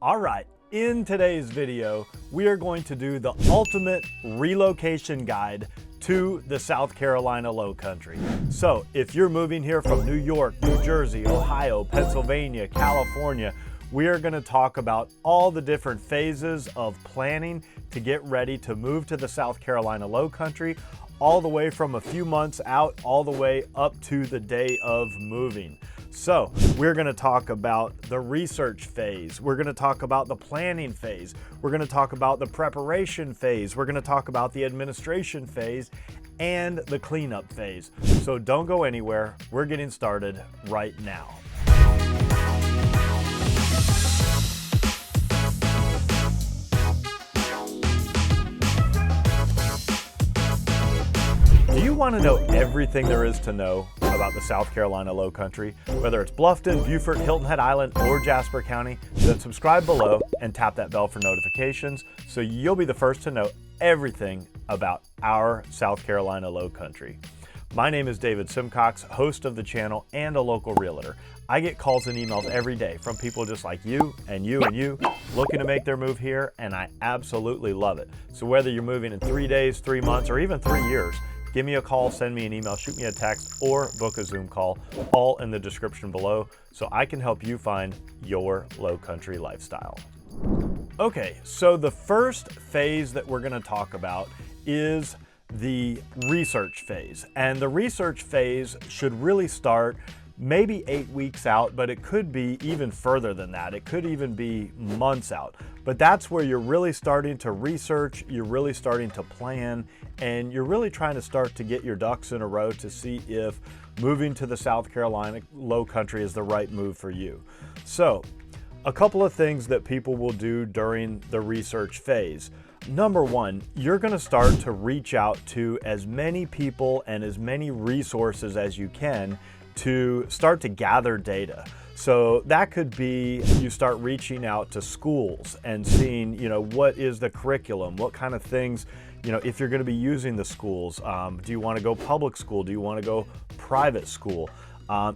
All right, in today's video, we are going to do the ultimate relocation guide to the South Carolina Lowcountry. So if you're moving here from New York, New Jersey, Ohio, Pennsylvania, California, we are going to talk about all the different phases of planning to get ready to move to the South Carolina Lowcountry, all the way from a few months out, all the way up to the day of moving. So we're going to talk about the research phase. We're going to talk about the planning phase. We're going to talk about the preparation phase. We're going to talk about the administration phase and the cleanup phase. So don't go anywhere. We're getting started right now. Do you want to know everything there is to know about the South Carolina Lowcountry? Whether it's Bluffton, Beaufort, Hilton Head Island, or Jasper County, then subscribe below and tap that bell for notifications so you'll be the first to know everything about our South Carolina Lowcountry. My name is David Simcox, host of the channel and a local realtor. I get calls and emails every day from people just like you and you and you looking to make their move here, and I absolutely love it. So whether you're moving in 3 days, 3 months, or even 3 years, give me a call, send me an email, shoot me a text, or book a Zoom call, all in the description below, so I can help you find your Lowcountry lifestyle. Okay, so the first phase that we're gonna talk about is the research phase. And the research phase should really start maybe 8 weeks out, but it could be even further than that. It could even be months out. But that's where you're really starting to research, you're really starting to plan, and you're really trying to start to get your ducks in a row to see if moving to the South Carolina Lowcountry is the right move for you. So, a couple of things that people will do during the research phase. Number one, you're going to start to reach out to as many people and as many resources as you can to start to gather data. So that could be you start reaching out to schools and seeing, what is the curriculum, what kind of things, if you're going to be using the schools. Do you want to go public school? Do you want to go private school?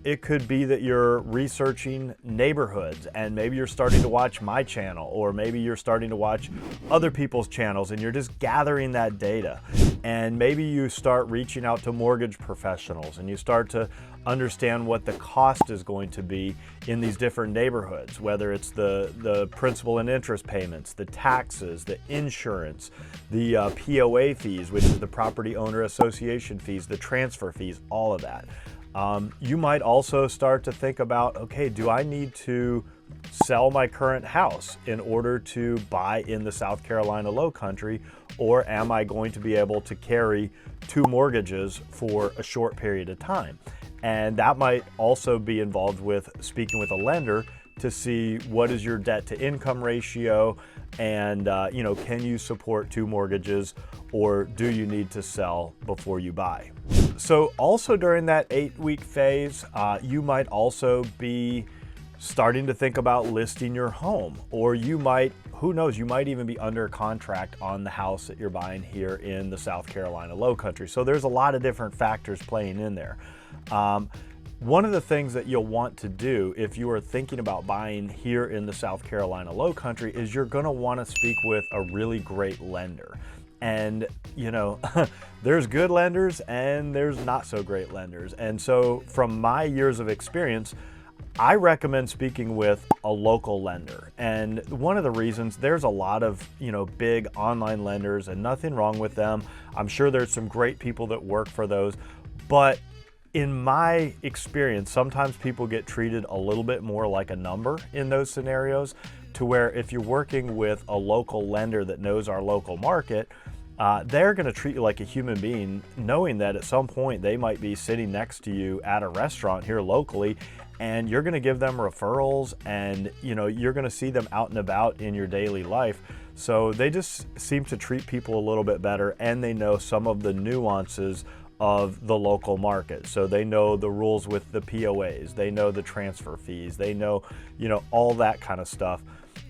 It could be that you're researching neighborhoods and maybe you're starting to watch my channel, or maybe you're starting to watch other people's channels and you're just gathering that data. And maybe you start reaching out to mortgage professionals and you start to understand what the cost is going to be in these different neighborhoods, whether it's the principal and interest payments, the taxes, the insurance, the POA fees, which is the property owner association fees, the transfer fees, all of that. You might also start to think about, okay, do I need to sell my current house in order to buy in the South Carolina Lowcountry, or am I going to be able to carry 2 mortgages for a short period of time? And that might also be involved with speaking with a lender to see what is your debt to income ratio, and can you support 2 mortgages, or do you need to sell before you buy? So also during that 8-week phase, you might also be starting to think about listing your home, or you might, who knows, you might even be under contract on the house that you're buying here in the South Carolina Lowcountry. So there's a lot of different factors playing in there. One of the things that you'll want to do if you are thinking about buying here in the South Carolina Lowcountry is you're going to want to speak with a really great lender. And, there's good lenders and there's not so great lenders. And so from my years of experience, I recommend speaking with a local lender. And one of the reasons, there's a lot of, big online lenders, and nothing wrong with them. I'm sure there's some great people that work for those. But in my experience, sometimes people get treated a little bit more like a number in those scenarios, to where if you're working with a local lender that knows our local market, they're going to treat you like a human being, knowing that at some point they might be sitting next to you at a restaurant here locally, and you're going to give them referrals, and you're going to see them out and about in your daily life. So they just seem to treat people a little bit better, and they know some of the nuances of the local market. So they know the rules with the POAs, they know the transfer fees, they know, all that kind of stuff.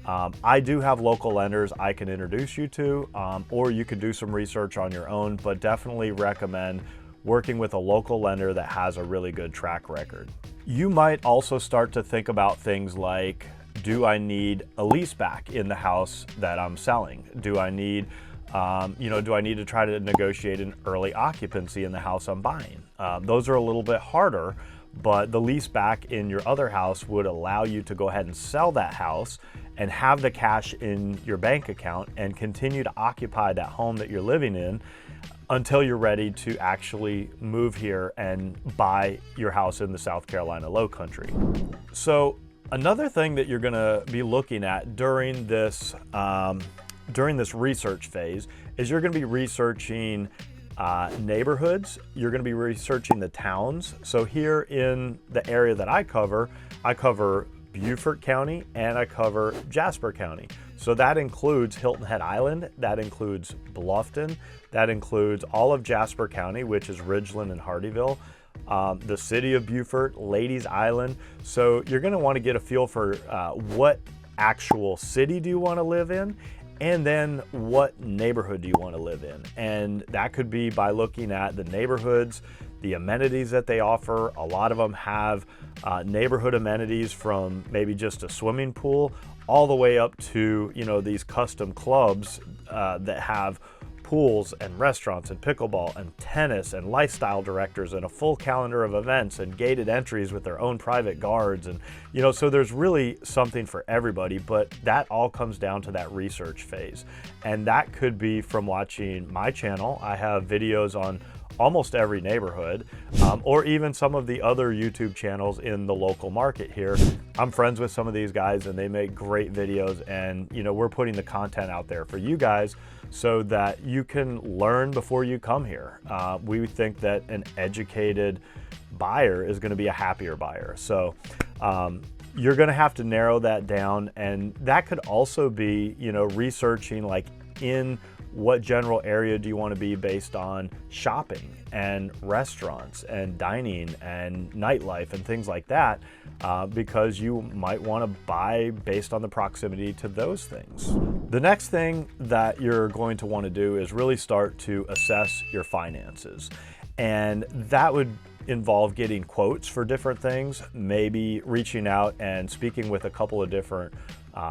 I do have local lenders I can introduce you to, or you can do some research on your own, but definitely recommend working with a local lender that has a really good track record. You might also start to think about things like do I need a lease back in the house that I'm selling? Do I need do I need to try to negotiate an early occupancy in the house I'm buying? Those are a little bit harder, but the lease back in your other house would allow you to go ahead and sell that house and have the cash in your bank account and continue to occupy that home that you're living in until you're ready to actually move here and buy your house in the South Carolina Lowcountry. So another thing that you're going to be looking at during this research phase is you're going to be researching neighborhoods. You're going to be researching the towns. So here in the area that I cover Beaufort County and I cover Jasper County. So that includes Hilton Head Island, that includes Bluffton, that includes all of Jasper County, which is Ridgeland and Hardeeville, the city of Beaufort, Ladies Island. So you're going to want to get a feel for what actual city do you want to live in, and then what neighborhood do you want to live in. And that could be by looking at the neighborhoods, the amenities that they offer. A lot of them have neighborhood amenities from maybe just a swimming pool all the way up to, these custom clubs that have pools and restaurants and pickleball and tennis and lifestyle directors and a full calendar of events and gated entries with their own private guards. And, so there's really something for everybody, but that all comes down to that research phase. And that could be from watching my channel. I have videos on almost every neighborhood, or even some of the other YouTube channels in the local market here. I'm friends with some of these guys and they make great videos, and we're putting the content out there for you guys so that you can learn before you come here. We think that an educated buyer is going to be a happier buyer. So you're going to have to narrow that down, and that could also be researching like in what general area do you want to be based on shopping and restaurants and dining and nightlife and things like that, because you might want to buy based on the proximity to those things. The next thing that you're going to want to do is really start to assess your finances. And that would involve getting quotes for different things, maybe reaching out and speaking with a couple of different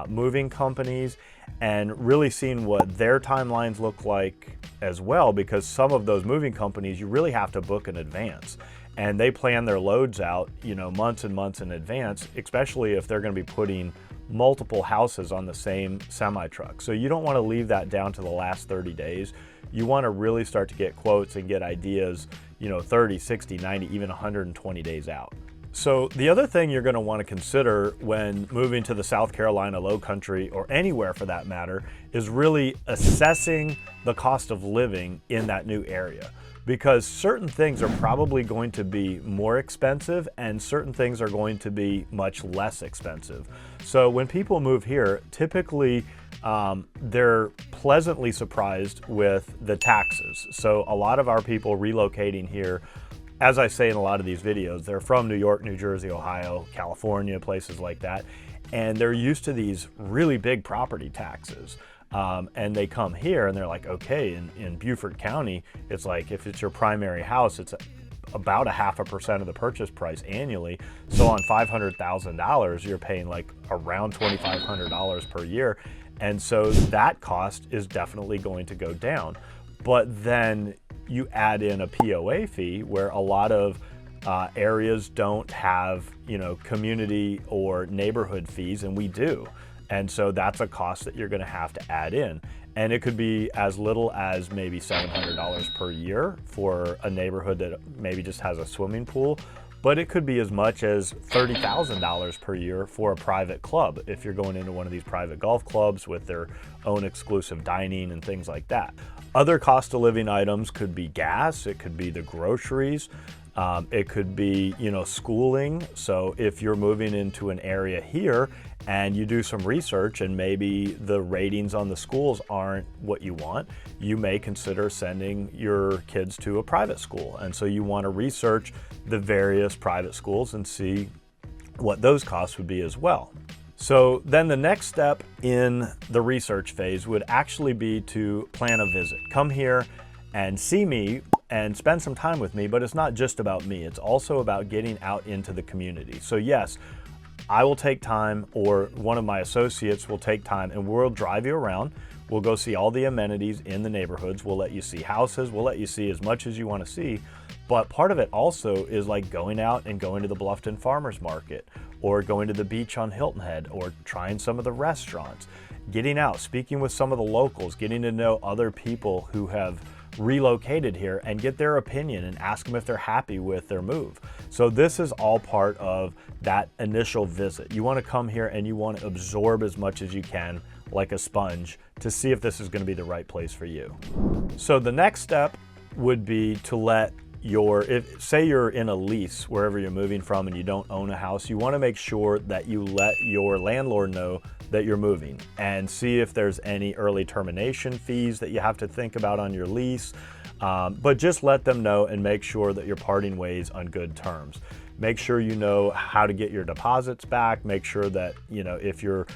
moving companies and really seeing what their timelines look like as well, because some of those moving companies you really have to book in advance, and they plan their loads out months and months in advance, especially if they're going to be putting multiple houses on the same semi truck. So you don't want to leave that down to the last 30 days. You want to really start to get quotes and get ideas 30, 60, 90, even 120 days out. So the other thing you're going to want to consider when moving to the South Carolina Lowcountry, or anywhere for that matter, is really assessing the cost of living in that new area, because certain things are probably going to be more expensive and certain things are going to be much less expensive. So when people move here, typically they're pleasantly surprised with the taxes. So a lot of our people relocating here, as I say in a lot of these videos, they're from New York, New Jersey, Ohio, California, places like that. And they're used to these really big property taxes. And they come here and they're like, okay, in Beaufort County, it's like if it's your primary house, it's about 0.5% of the purchase price annually. So on $500,000, you're paying like around $2,500 per year. And so that cost is definitely going to go down. But then you add in a POA fee where a lot of areas don't have, community or neighborhood fees, and we do. And so that's a cost that you're going to have to add in. And it could be as little as maybe $700 per year for a neighborhood that maybe just has a swimming pool, but it could be as much as $30,000 per year for a private club if you're going into one of these private golf clubs with their own exclusive dining and things like that. Other cost of living items could be gas, it could be the groceries, it could be, schooling. So if you're moving into an area here and you do some research and maybe the ratings on the schools aren't what you want, you may consider sending your kids to a private school. And so you want to research the various private schools and see what those costs would be as well. So then the next step in the research phase would actually be to plan a visit. Come here and see me and spend some time with me, but it's not just about me. It's also about getting out into the community. So yes, I will take time, or one of my associates will take time, and we'll drive you around. We'll go see all the amenities in the neighborhoods. We'll let you see houses. We'll let you see as much as you want to see. But part of it also is like going out and going to the Bluffton Farmers Market, or going to the beach on Hilton Head, or trying some of the restaurants, getting out, speaking with some of the locals, getting to know other people who have relocated here and get their opinion and ask them if they're happy with their move. So this is all part of that initial visit. You want to come here and you want to absorb as much as you can, like a sponge, to see if this is going to be the right place for you. So the next step would be to let say you're in a lease wherever you're moving from and you don't own a house, you want to make sure that you let your landlord know that you're moving and see if there's any early termination fees that you have to think about on your lease. But just let them know and make sure that you're parting ways on good terms. Make sure you know how to get your deposits back. Make sure that, if you're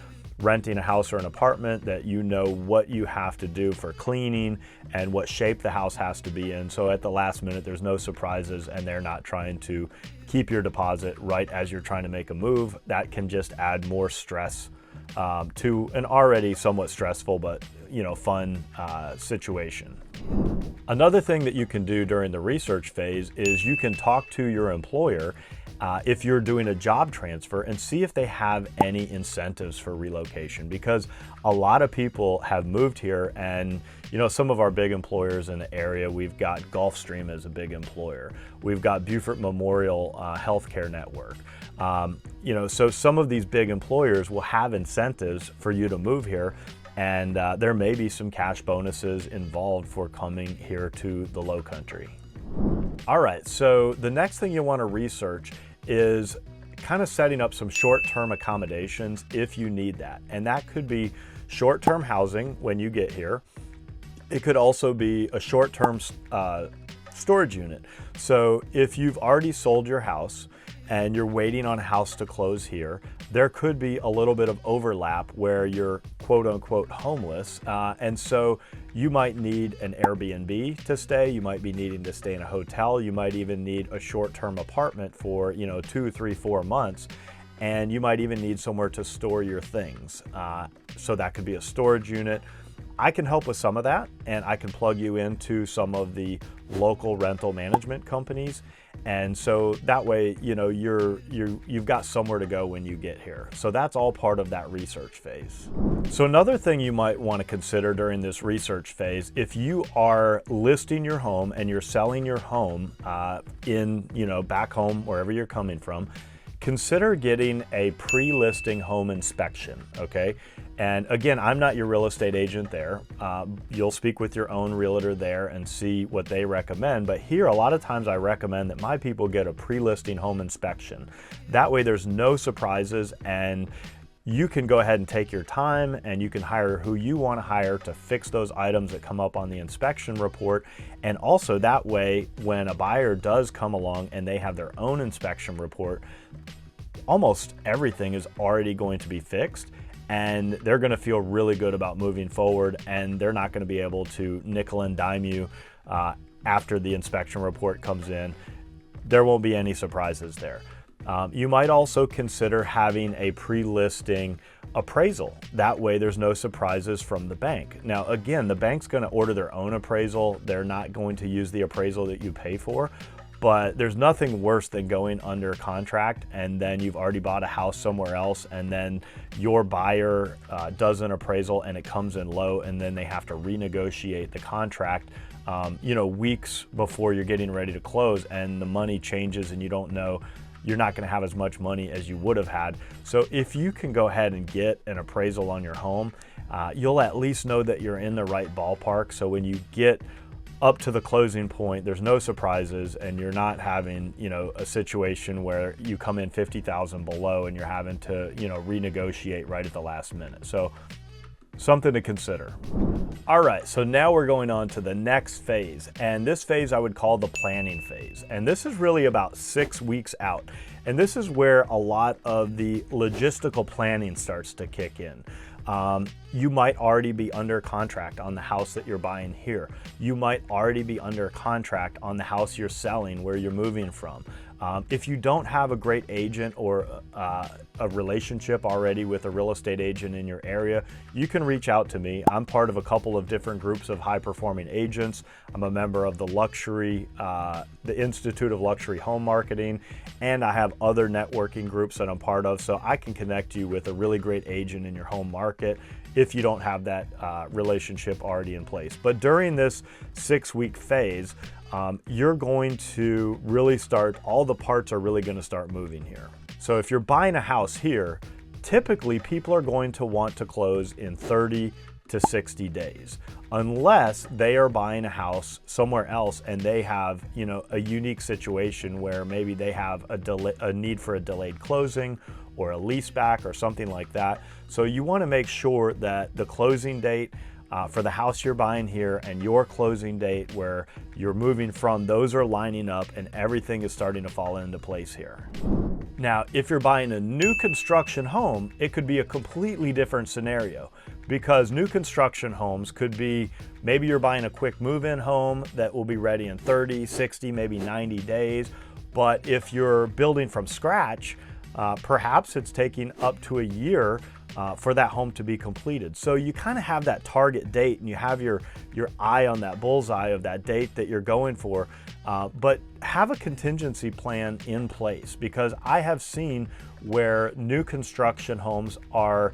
renting a house or an apartment, that you know what you have to do for cleaning and what shape the house has to be in. So at the last minute, there's no surprises and they're not trying to keep your deposit right as you're trying to make a move. That can just add more stress to an already somewhat stressful but fun situation. Another thing that you can do during the research phase is you can talk to your employer if you're doing a job transfer and see if they have any incentives for relocation, because a lot of people have moved here, and some of our big employers in the area, we've got Gulfstream as a big employer, we've got Beaufort Memorial Healthcare Network. So some of these big employers will have incentives for you to move here, and there may be some cash bonuses involved for coming here to the Lowcountry. All right, so the next thing you want to research is kind of setting up some short-term accommodations if you need that. And that could be short-term housing when you get here. It could also be a short-term storage unit. So if you've already sold your house and you're waiting on a house to close here, there could be a little bit of overlap where you're quote unquote homeless. And so you might need an Airbnb to stay. You might be needing to stay in a hotel. You might even need a short-term apartment for 2, 3, 4 months. And you might even need somewhere to store your things. So that could be a storage unit. I can help with some of that, and I can plug you into some of the local rental management companies. And so that way, you've got somewhere to go when you get here. So that's all part of that research phase. So another thing you might want to consider during this research phase, if you are listing your home and you're selling your home back home, wherever you're coming from, consider getting a pre-listing home inspection, okay? And again, I'm not your real estate agent there. You'll speak with your own realtor there and see what they recommend. But here, a lot of times I recommend that my people get a pre-listing home inspection. That way there's no surprises, and you can go ahead and take your time, and you can hire who you want to hire to fix those items that come up on the inspection report. And also that way, when a buyer does come along and they have their own inspection report, almost everything is already going to be fixed, and they're going to feel really good about moving forward, and they're not going to be able to nickel and dime you after the inspection report comes in. There won't be any surprises there. You might also consider having a pre-listing appraisal. That way there's no surprises from the bank. Now again, the bank's going to order their own appraisal. They're not going to use the appraisal that you pay for. But there's nothing worse than going under contract and then you've already bought a house somewhere else, and then your buyer does an appraisal and it comes in low, and then they have to renegotiate the contract weeks before you're getting ready to close, and the money changes and you don't know, you're not going to have as much money as you would have had. So if you can go ahead and get an appraisal on your home, you'll at least know that you're in the right ballpark. So when you get up to the closing point, there's no surprises, and you're not having, a situation where you come in 50,000 below and you're having to, renegotiate right at the last minute. So something to consider. All right, so now we're going on to the next phase, and this phase I would call the planning phase. And this is really about 6 weeks out. And this is where a lot of the logistical planning starts to kick in. You might already be under contract on the house that you're buying here. You might already be under contract on the house you're selling where you're moving from. If you don't have a great agent or a relationship already with a real estate agent in your area, you can reach out to me. I'm part of a couple of different groups of high-performing agents. I'm a member of the Institute of Luxury Home Marketing, and I have other networking groups that I'm part of, so I can connect you with a really great agent in your home market if you don't have that relationship already in place. But during this 6-week phase, you're going to really start, all the parts are really going to start moving here. So if you're buying a house here, typically people are going to want to close in 30 to 60 days, unless they are buying a house somewhere else and they have, a unique situation where maybe they have a need for a delayed closing or a lease back or something like that. So you want to make sure that the closing date for the house you're buying here and your closing date where you're moving from, those are lining up and everything is starting to fall into place here. Now, if you're buying a new construction home, it could be a completely different scenario, because new construction homes could be, maybe you're buying a quick move-in home that will be ready in 30, 60, maybe 90 days. But if you're building from scratch, perhaps it's taking up to a year for that home to be completed. So you kind of have that target date and you have your eye on that bullseye of that date that you're going for, but have a contingency plan in place, because I have seen where new construction homes are,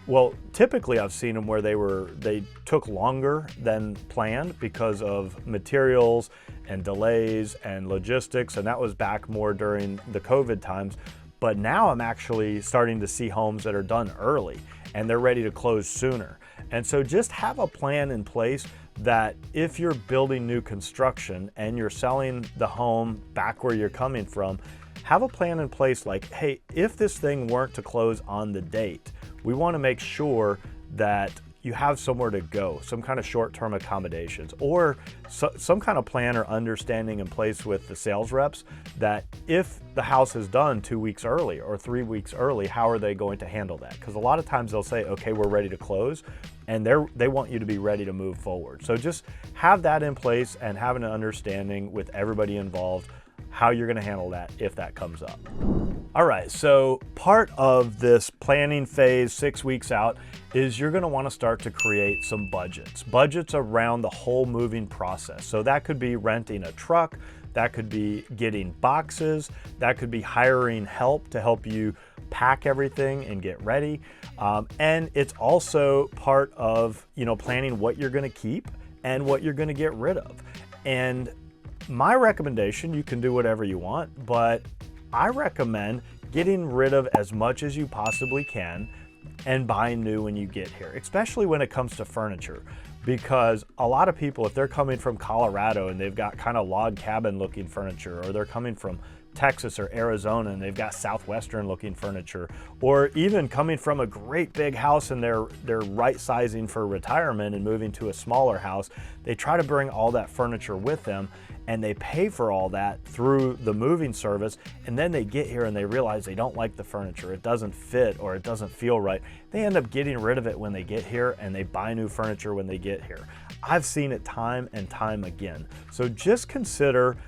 well, typically I've seen them where they took longer than planned because of materials and delays and logistics, and that was back more during the COVID times. But now I'm actually starting to see homes that are done early and they're ready to close sooner. And so just have a plan in place that if you're building new construction and you're selling the home back where you're coming from, have a plan in place like, hey, if this thing weren't to close on the date, we want to make sure that you have somewhere to go, some kind of short-term accommodations, or some kind of plan or understanding in place with the sales reps that if the house is done 2 weeks early or 3 weeks early, how are they going to handle that? Because a lot of times they'll say, okay, we're ready to close, and they want you to be ready to move forward. So just have that in place and have an understanding with everybody involved how you're going to handle that if that comes up. All right, so part of this planning phase 6 weeks out is you're going to want to start to create some budgets around the whole moving process. So that could be renting a truck, that could be getting boxes, that could be hiring help to help you pack everything and get ready. And it's also part of, planning what you're going to keep and what you're going to get rid of. And my recommendation, you can do whatever you want, but I recommend getting rid of as much as you possibly can and buying new when you get here, especially when it comes to furniture. Because a lot of people, if they're coming from Colorado and they've got kind of log cabin looking furniture, or they're coming from Texas or Arizona and they've got Southwestern looking furniture, or even coming from a great big house and they're right sizing for retirement and moving to a smaller house, they try to bring all that furniture with them and they pay for all that through the moving service, and then they get here and they realize they don't like the furniture, it doesn't fit or it doesn't feel right. They end up getting rid of it when they get here and they buy new furniture when they get here. I've seen it time and time again. So just consider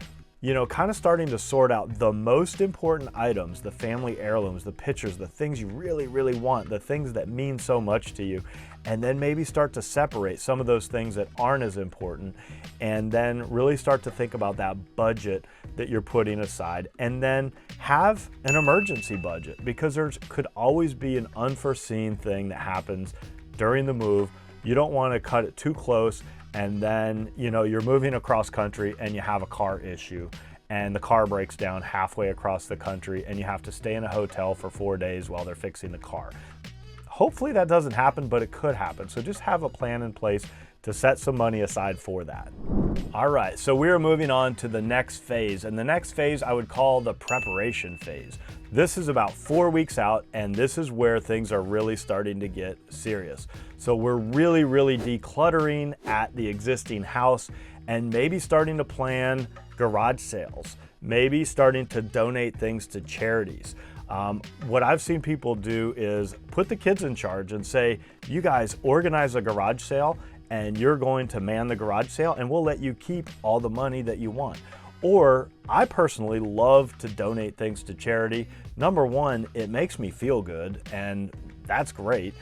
kind of starting to sort out the most important items, the family heirlooms, the pictures, the things you really, really want, the things that mean so much to you, and then maybe start to separate some of those things that aren't as important, and then really start to think about that budget that you're putting aside, and then have an emergency budget, because there could always be an unforeseen thing that happens during the move. You don't want to cut it too close, and then you're moving across country and you have a car issue and the car breaks down halfway across the country and you have to stay in a hotel for 4 days while they're fixing the car. Hopefully that doesn't happen, but it could happen. So just have a plan in place to set some money aside for that. All right, so we're moving on to the next phase, and the next phase I would call the preparation phase. This is about 4 weeks out, and this is where things are really starting to get serious. So we're really, really decluttering at the existing house and maybe starting to plan garage sales, maybe starting to donate things to charities. What I've seen people do is put the kids in charge and say, you guys organize a garage sale and you're going to man the garage sale and we'll let you keep all the money that you want. Or I personally love to donate things to charity. Number one, it makes me feel good, and that's great.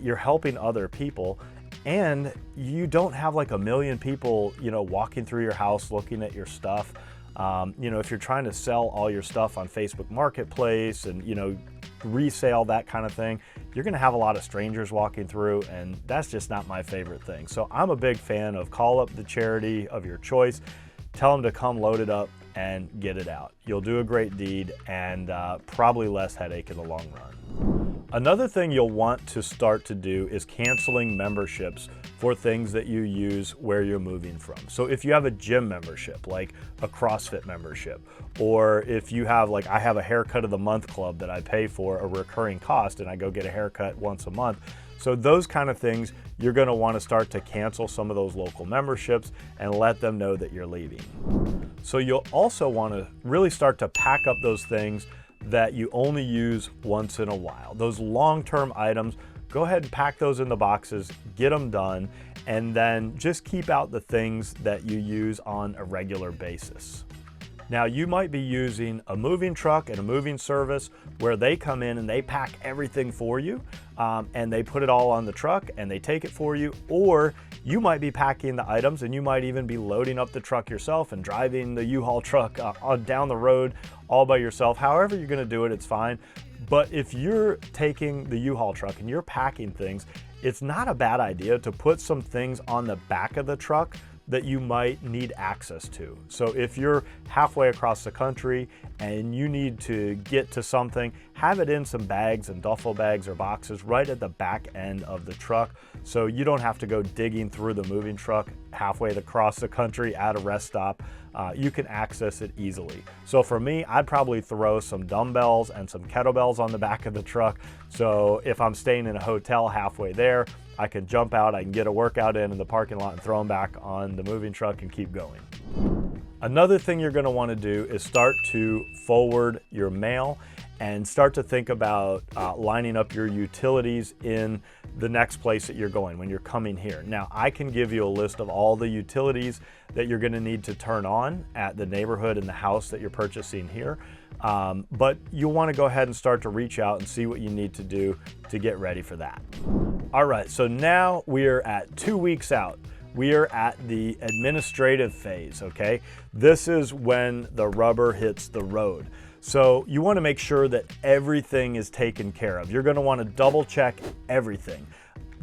You're helping other people, and you don't have like a million people, walking through your house looking at your stuff. If you're trying to sell all your stuff on Facebook Marketplace and, resale, that kind of thing, you're going to have a lot of strangers walking through, and that's just not my favorite thing. So I'm a big fan of call up the charity of your choice, tell them to come load it up and get it out. You'll do a great deed, and probably less headache in the long run. Another thing you'll want to start to do is canceling memberships for things that you use where you're moving from. So if you have a gym membership, like a CrossFit membership, or if you have, like I have a haircut of the month club that I pay for a recurring cost, and I go get a haircut once a month. So those kind of things, you're going to want to start to cancel some of those local memberships and let them know that you're leaving. So you'll also want to really start to pack up those things that you only use once in a while. Those long-term items, go ahead and pack those in the boxes, get them done, and then just keep out the things that you use on a regular basis. Now, you might be using a moving truck and a moving service where they come in and they pack everything for you, and they put it all on the truck and they take it for you, or you might be packing the items and you might even be loading up the truck yourself and driving the U-Haul truck down the road all by yourself. However you're going to do it, it's fine. But if you're taking the U-Haul truck and you're packing things, it's not a bad idea to put some things on the back of the truck that you might need access to. So if you're halfway across the country and you need to get to something, have it in some bags and duffel bags or boxes right at the back end of the truck, so you don't have to go digging through the moving truck halfway across the country at a rest stop. You can access it easily. So for me, I'd probably throw some dumbbells and some kettlebells on the back of the truck. So if I'm staying in a hotel halfway there, I can jump out, I can get a workout in the parking lot and throw them back on the moving truck and keep going. Another thing you're going to want to do is start to forward your mail and start to think about lining up your utilities in the next place that you're going when you're coming here. Now, I can give you a list of all the utilities that you're going to need to turn on at the neighborhood and the house that you're purchasing here. But you'll want to go ahead and start to reach out and see what you need to do to get ready for that. All right, so now we are at 2 weeks out. We are at the administrative phase, okay? This is when the rubber hits the road. So you want to make sure that everything is taken care of. You're going to want to double check everything.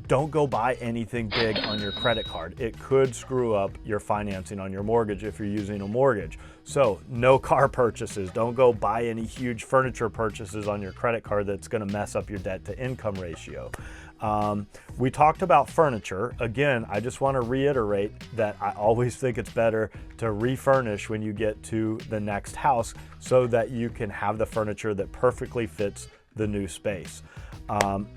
Don't go buy anything big on your credit card. It could screw up your financing on your mortgage if you're using a mortgage. So no car purchases. Don't go buy any huge furniture purchases on your credit card that's going to mess up your debt to income ratio. We talked about furniture. Again, I just want to reiterate that I always think it's better to refurnish when you get to the next house so that you can have the furniture that perfectly fits the new space.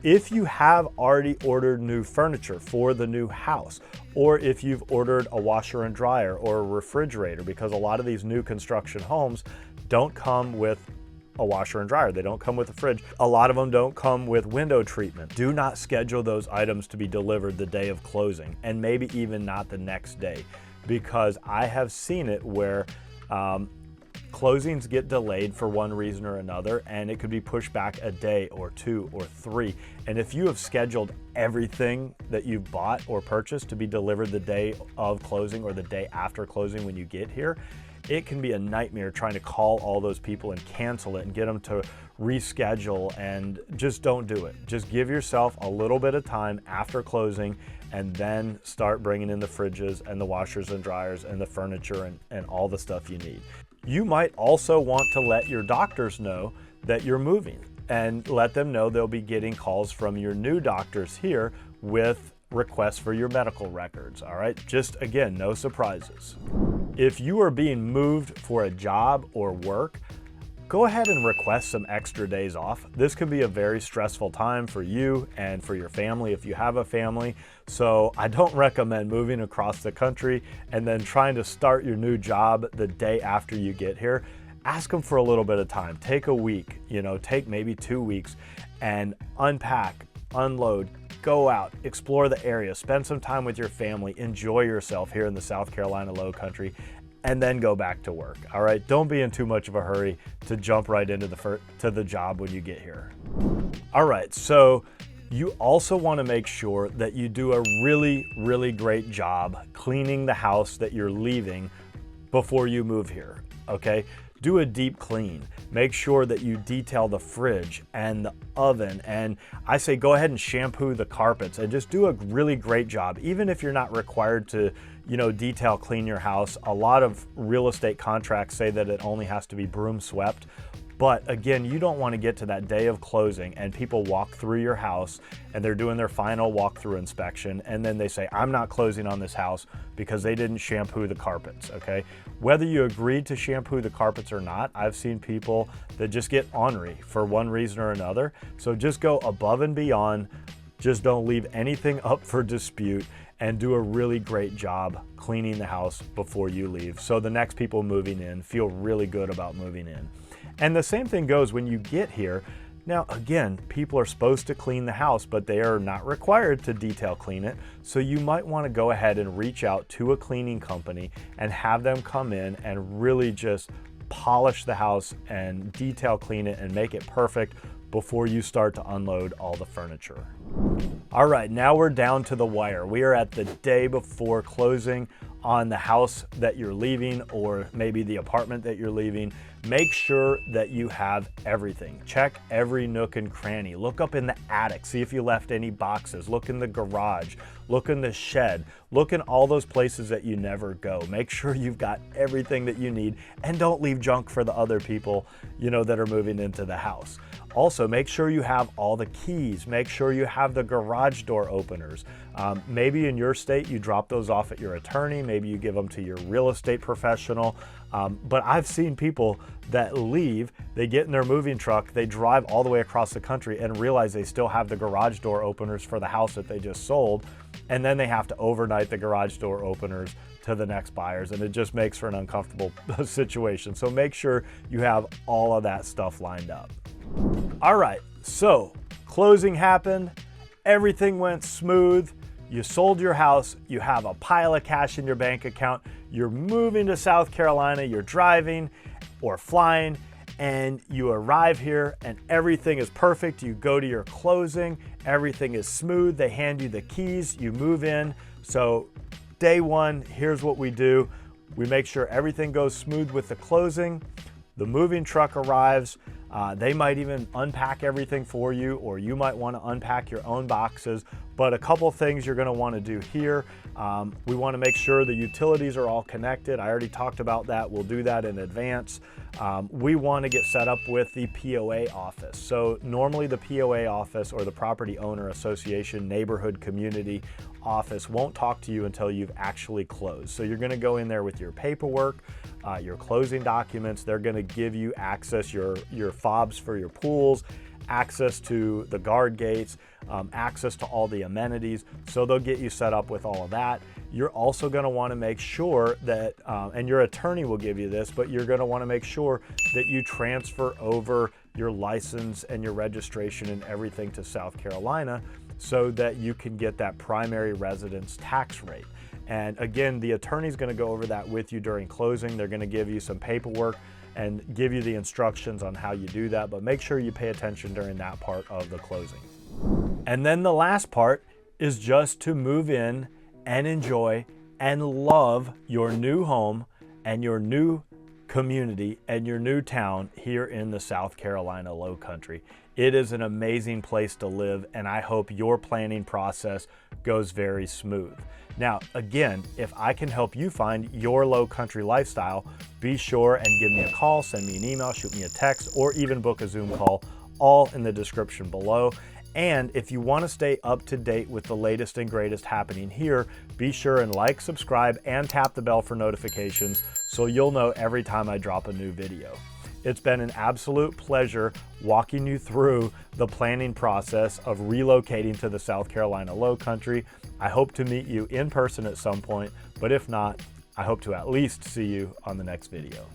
If you have already ordered new furniture for the new house, or if you've ordered a washer and dryer or a refrigerator, because a lot of these new construction homes don't come with a washer and dryer. They don't come with a fridge. A lot of them don't come with window treatment. Do not schedule those items to be delivered the day of closing, and maybe even not the next day, because I have seen it where closings get delayed for one reason or another, and it could be pushed back a day or 2 or 3. And if you have scheduled everything that you've bought or purchased to be delivered the day of closing or the day after closing when you get here, it can be a nightmare trying to call all those people and cancel it and get them to reschedule, and just don't do it. Just give yourself a little bit of time after closing and then start bringing in the fridges and the washers and dryers and the furniture and all the stuff you need. You might also want to let your doctors know that you're moving and let them know they'll be getting calls from your new doctors here with requests for your medical records, all right? Just again, no surprises. If you are being moved for a job or work, go ahead and request some extra days off. This can be a very stressful time for you and for your family if you have a family. So I don't recommend moving across the country and then trying to start your new job the day after you get here. Ask them for a little bit of time. Take a week, take maybe 2 weeks and unpack, unload, go out, explore the area, spend some time with your family, enjoy yourself here in the South Carolina Lowcountry, and then go back to work. All right, don't be in too much of a hurry to jump right into the job when you get here. All right, so you also want to make sure that you do a really great job cleaning the house that you're leaving before you move here, okay? Do a deep clean. Make sure that you detail the fridge and the oven, and I say go ahead and shampoo the carpets and just do a really great job. Even if you're not required to, detail clean your house, a lot of real estate contracts say that it only has to be broom swept. But again, you don't want to get to that day of closing and people walk through your house and they're doing their final walkthrough inspection, and then they say, I'm not closing on this house because they didn't shampoo the carpets, okay? Whether you agreed to shampoo the carpets or not, I've seen people that just get ornery for one reason or another. So just go above and beyond. Just don't leave anything up for dispute, and do a really great job cleaning the house before you leave, so the next people moving in feel really good about moving in. And the same thing goes when you get here. Now, again, people are supposed to clean the house, but they are not required to detail clean it. So you might want to go ahead and reach out to a cleaning company and have them come in and really just polish the house and detail clean it and make it perfect before you start to unload all the furniture. All right, now we're down to the wire. We are at the day before closing on the house that you're leaving, or maybe the apartment that you're leaving. Make sure that you have everything. Check every nook and cranny. Look up in the attic, see if you left any boxes. Look in the garage, look in the shed, look in all those places that you never go. Make sure you've got everything that you need, and don't leave junk for the other people, that are moving into the house. Also, make sure you have all the keys. Make sure you have the garage door openers. Maybe in your state, you drop those off at your attorney. Maybe you give them to your real estate professional. But I've seen people that leave, they get in their moving truck, they drive all the way across the country and realize they still have the garage door openers for the house that they just sold. And then they have to overnight the garage door openers to the next buyers, and it just makes for an uncomfortable situation. So make sure you have all of that stuff lined up. All right, so closing happened, everything went smooth, you sold your house, you have a pile of cash in your bank account, you're moving to South Carolina, you're driving or flying, and you arrive here and everything is perfect. You go to your closing, everything is smooth, they hand you the keys, you move in. So day one, here's what we do. We make sure everything goes smooth with the closing. The moving truck arrives. They might even unpack everything for you, or you might want to unpack your own boxes. But a couple things you're going to want to do here. We want to make sure the utilities are all connected. I already talked about that. We'll do that in advance. We want to get set up with the POA office. So normally the POA office, or the Property Owner Association Neighborhood Community Office, won't talk to you until you've actually closed. So you're going to go in there with your paperwork, your closing documents. They're going to give you access, your fobs for your pools, access to the guard gates, access to all the amenities. So they'll get you set up with all of that. You're also going to want to make sure that, and your attorney will give you this, but you're going to want to make sure that you transfer over your license and your registration and everything to South Carolina, so that you can get that primary residence tax rate. And again, the attorney's going to go over that with you during closing. They're going to give you some paperwork and give you the instructions on how you do that, but make sure you pay attention during that part of the closing. And then the last part is just to move in and enjoy and love your new home and your new community and your new town here in the South Carolina Lowcountry. It is an amazing place to live, and I hope your planning process goes very smooth. Now, again, if I can help you find your Lowcountry lifestyle, be sure and give me a call, send me an email, shoot me a text, or even book a Zoom call, all in the description below. And if you want to stay up to date with the latest and greatest happening here, be sure and like, subscribe, and tap the bell for notifications so you'll know every time I drop a new video. It's been an absolute pleasure walking you through the planning process of relocating to the South Carolina Lowcountry. I hope to meet you in person at some point, but if not, I hope to at least see you on the next video.